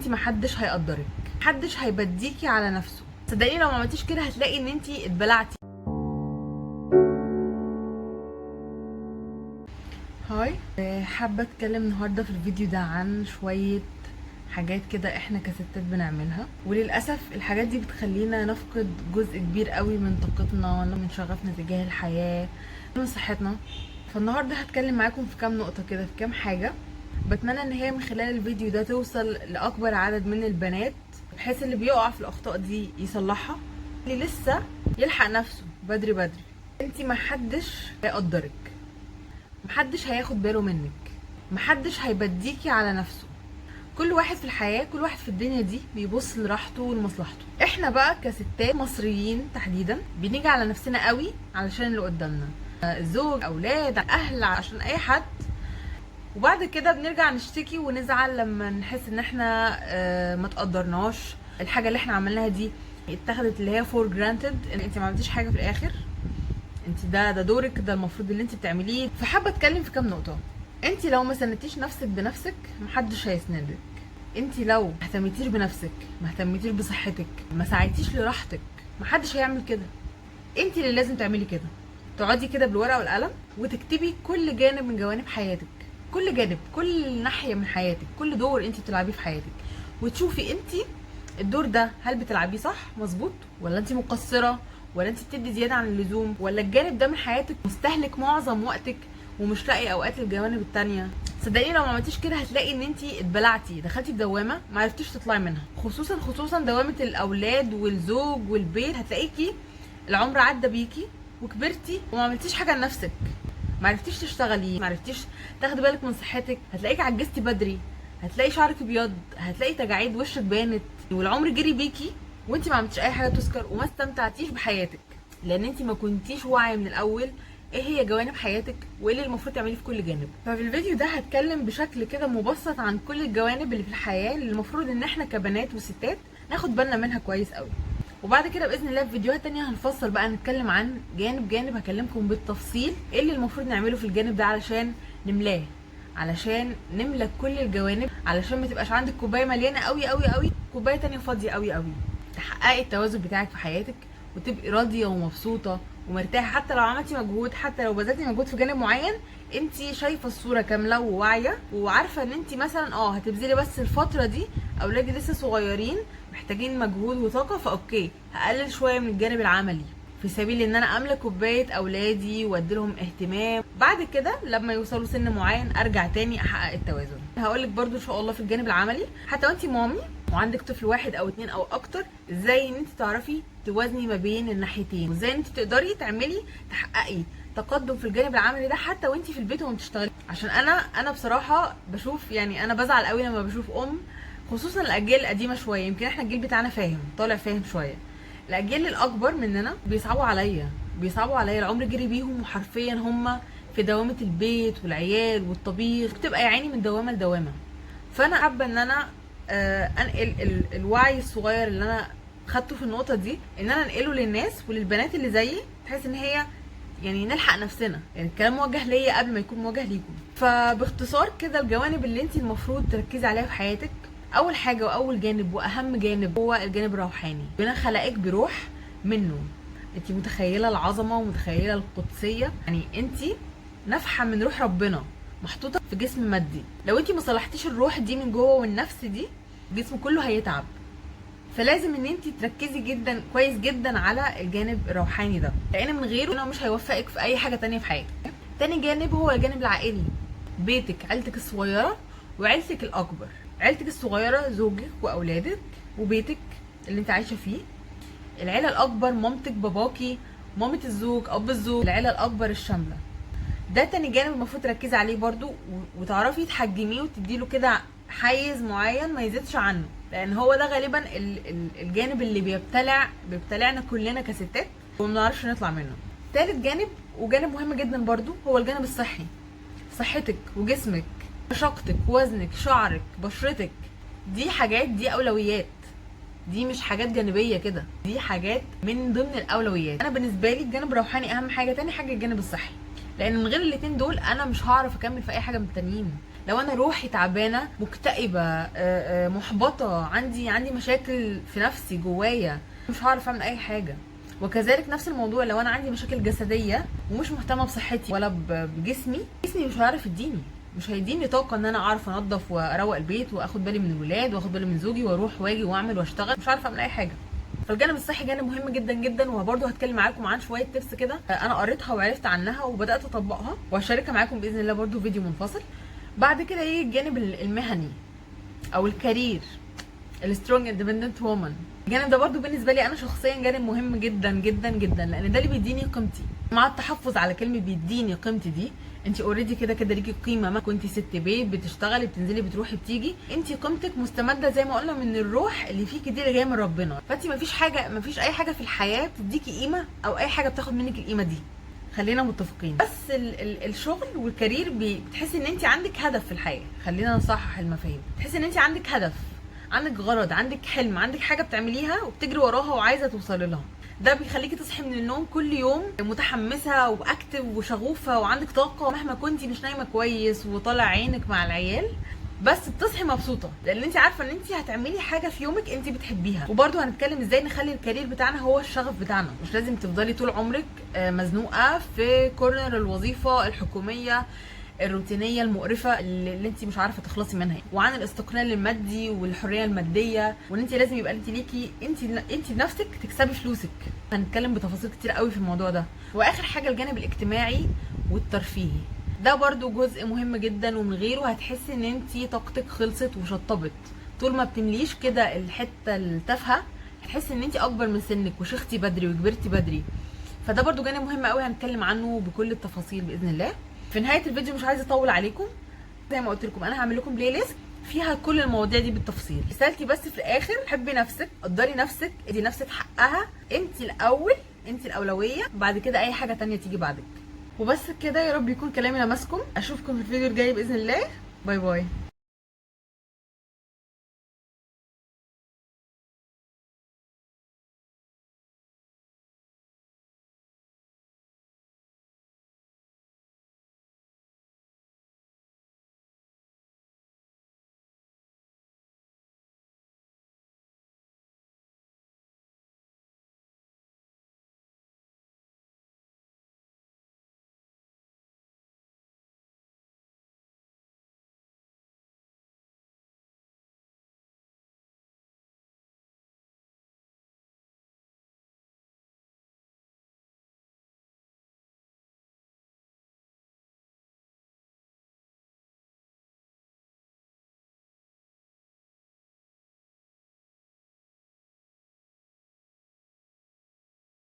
محدش هيقدرك، محدش هيبديكي على نفسه. صدقيني لو ما عملتيش كده هتلاقي ان انتي اتبلعتي. هاي، حابه اتكلم النهارده في الفيديو ده عن شويه حاجات كده احنا كستات بنعملها، وللاسف الحاجات دي بتخلينا نفقد جزء كبير قوي من طاقتنا ومن شغفنا تجاه الحياه ومن صحتنا. فالنهارده هتكلم معاكم في كام نقطه كده، في كام حاجه بتمنى ان هي من خلال الفيديو ده توصل لاكبر عدد من البنات، بحيث اللي بيقع في الاخطاء دي يصلحها، اللي لسه يلحق نفسه بدري بدري. انتي محدش هيقدرك، محدش هياخد باله منك، محدش هيبديكي على نفسه. كل واحد في الحياة، كل واحد في الدنيا دي بيبص لراحته ولمصلحته. احنا بقى كستات مصريين تحديدا بنيجي على نفسنا قوي علشان اللي قدامنا، الزوج، اولاد، اهل، عشان اي حد. وبعد كده بنرجع نشتكي ونزعل لما نحس ان احنا ما تقدرناش. الحاجة اللي احنا عملناها دي اتخذت اللي هي فور جرانتد، ان انت ما عملتيش حاجة في الاخر، انت ده دورك، ده المفروض اللي انت بتعمليه. فحابه اتكلم في كام نقطه. انت لو ما سندتيش نفسك بنفسك محدش هيسندك. انت لو ما اهتميتيش بنفسك، ما اهتميتيش بصحتك، ما سعيتيش لراحتك، محدش هيعمل كده. انت اللي لازم تعملي كده. تقعدي كده بالورقه والقلم وتكتبي كل جانب من جوانب حياتك، كل جانب، كل ناحيه من حياتك، كل دور انت بتلعبيه في حياتك، وتشوفي انت الدور ده هل بتلعبيه صح مظبوط، ولا انت مقصره، ولا انت بتدي زياده عن اللزوم، ولا الجانب ده من حياتك مستهلك معظم وقتك ومش لاقي اوقات للجوانب التانية. صدقيني لو ما عملتيش كده هتلاقي ان انت اتبلعتي، دخلتي في دوامه ما عرفتيش تطلعي منها. خصوصا دوامه الاولاد والزوج والبيت. هتلاقيكي العمر عدى بيكي وكبرتي وما عملتيش حاجه لنفسك، ما عرفتيش تشتغلي، ما عرفتيش تاخدي بالك من صحتك. هتلاقيكي عجزتي بدري، هتلاقي شعرك ابيض، هتلاقي تجاعيد وشك بانت، والعمر جري بيكي وانت ما عملتيش اي حاجه تذكر وما استمتعتيش بحياتك، لان انت ما كنتيش واعيه من الاول ايه هي جوانب حياتك وايه اللي المفروض تعمليه في كل جانب. ففي الفيديو ده هتكلم بشكل كده مبسط عن كل الجوانب اللي في الحياه اللي المفروض ان احنا كبنات وستات ناخد بالنا منها كويس قوي. وبعد كده باذن الله في فيديوهات تانية هنفصل بقى، نتكلم عن جانب هكلمكم بالتفصيل ايه اللي المفروض نعمله في الجانب ده علشان نملاه، علشان نملى كل الجوانب، علشان ما تبقاش عندك كوبايه مليانه قوي قوي قوي، كوبايه تانية فاضيه قوي قوي. تحققي التوازن بتاعك في حياتك وتبقي راضيه ومبسوطه ومرتاحه. حتى لو عملتي مجهود، حتى لو بذلتي مجهود في جانب معين، انت شايفه الصوره كامله وواعيه وعارفه ان انت مثلا هتبذلي بس الفتره دي، اولادي لسه صغيرين محتاجين مجهود وطاقه، فاوكي هقلل شويه من الجانب العملي في سبيل ان انا املى كوبايه اولادي وادي لهم اهتمام. بعد كده لما يوصلوا سن معين ارجع تاني احقق التوازن. هقولك برضو ان شاء الله في الجانب العملي، حتى وانتي مامي وعندك طفل واحد او اتنين او اكتر، ازاي ان انت تعرفي توازني ما بين الناحيتين، وازاي انت تقدري تحققي تقدم في الجانب العملي ده حتى وانتي في البيت وما بتشتغلي. عشان انا بصراحه بشوف، يعني انا بزعل قوي لما بشوف خصوصا الاجيال القديمه شويه، يمكن احنا الجيل بتاعنا طالع فاهم شويه، الاجيال الاكبر مننا بيصعبوا عليا. العمر جري بيهم وحرفيا هم في دوامه البيت والعيال والطبيخ، بتبقى يا عيني من دوامه لدوامه. فانا حابه ان انا انقل الوعي الصغير اللي انا خدته في النقطه دي، ان انا انقله للناس وللبنات اللي زيي، بحيث ان هي يعني نلحق نفسنا. يعني الكلام موجه ليا قبل ما يكون موجه ليكم. فباختصار كده الجوانب اللي انت المفروض تركزي عليها في حياتك، اول حاجه واول جانب واهم جانب هو الجانب الروحاني. ربنا خلقك بروح منه. انت متخيله العظمه ومتخيله القدسيه؟ يعني انت نفحه من روح ربنا محطوطه في جسم مادي. لو انت ما صلحتيش الروح دي من جوه والنفس دي، الجسم كله هيتعب. فلازم ان انت تركزي جدا كويس جدا على الجانب الروحاني ده، لان من غيره ربنا مش هيوفقك في اي حاجه تانية في حياتك. تاني جانب هو الجانب العائلي، بيتك، عيلتك الصغيره وعيلتك الاكبر. عيلتك الصغيره زوجك واولادك وبيتك اللي انت عايشه فيه. العيله الاكبر مامتك، باباكي، مامه الزوج، اب الزوج، العيله الاكبر الشامله. ده تاني جانب المفروض تركزي عليه برضو، وتعرفي تحجميه وتديله كده حيز معين ما يزيدش عنه، لان هو ده غالبا الجانب اللي بيبتلعنا كلنا كستات وما بنعرفش نطلع منه. تالت جانب وجانب مهم جدا برضو هو الجانب الصحي. صحتك وجسمك، رشاقتك، وزنك، شعرك، بشرتك، دي حاجات، دي اولويات، دي مش حاجات جانبيه كده، دي حاجات من ضمن الاولويات. انا بالنسبه لي الجانب الروحاني اهم حاجه، تاني حاجه الجانب الصحي، لان من غير الاتنين دول انا مش هعرف اكمل في اي حاجه من التانيين. لو انا روحي تعبانه مكتئبه محبطه، عندي مشاكل في نفسي جوايا، مش هعرف اعمل اي حاجه. وكذلك نفس الموضوع لو انا عندي مشاكل جسديه ومش مهتمه بصحتي ولا بجسمي، جسمي مش هيعرف يديني، مش هيديني طاقه ان انا اعرف انضف واروق البيت واخد بالي من الولاد واخد بالي من زوجي واروح واجي واعمل واشتغل، مش عارفه اعمل اي حاجه. فالجانب الصحي جانب مهم جدا جدا، وبرده هتكلم معاكم عن شويه تبس كده انا قريتها وعرفت عنها وبدات اطبقها وهشاركها معاكم باذن الله برده فيديو منفصل. بعد كده يجي الجانب المهني او الكارير، السترونج اندبندنت وومن. الجانب ده برضو بالنسبه لي انا شخصيا جانب مهم جدا جدا جدا، لان ده اللي بيديني قيمتي. مع التحفظ على كلمه بيديني قيمتي دي، انت اوريدي كده كده ليكي قيمه، ما كنتي ست بيت بتشتغلي بتنزلي بتروحي بتيجي، انت قيمتك مستمده زي ما قلنا من الروح اللي فيكي دي اللي جايه من ربنا. فانت مفيش اي حاجه في الحياه بتديكي قيمه او اي حاجه بتاخد منك القيمه دي، خلينا متفقين. بس الشغل والكارير بتحسي ان انت عندك هدف في الحياه، خلينا نصحح المفاهيم، تحسي ان انت عندك هدف، عندك غرض، عندك حلم، عندك حاجه بتعمليها وبتجري وراها وعايزه توصلي لها. ده بيخليكي تصحي من النوم كل يوم متحمسه واكتف وشغوفه وعندك طاقه، مهما كنتي مش نايمه كويس وطالع عينك مع العيال، بس بتصحي مبسوطه لان انت عارفه ان انت هتعملي حاجه في يومك انت بتحبيها. وبرده هنتكلم ازاي نخلي الكارير بتاعنا هو الشغف بتاعنا، مش لازم تفضلي طول عمرك مزنوقه في كورنر الوظيفه الحكوميه الروتينيه المقرفه اللي انت مش عارفه تخلصي منها، وعن الاستقلال المادي والحريه الماديه، وان انت لازم يبقى انت ليكي انت بنفسك تكسبي فلوسك. هنتكلم بتفاصيل كتير قوي في الموضوع ده. واخر حاجه الجانب الاجتماعي والترفيهي، ده برضو جزء مهم جدا، ومن غيره هتحسي ان انت طاقتك خلصت وشطبت. طول ما بتمليش كده الحته التافهه هتحسي ان انت اكبر من سنك وشختي بدري وكبرتي بدري. فده برضو جانب مهم قوي هنتكلم عنه بكل التفاصيل باذن الله. في نهايه الفيديو مش عايزه اطول عليكم، زي ما قلت لكم انا هعمل لكم بلاي ليست فيها كل المواضيع دي بالتفصيل. رسالتي بس في الاخر، حبي نفسك، قدري نفسك، ادي نفسك حقها، انت الاول، انت الاولويه، بعد كده اي حاجه تانية تيجي بعدك. وبس كده، يا رب يكون كلامي لمسكم. اشوفكم في الفيديو الجاي باذن الله. باي باي.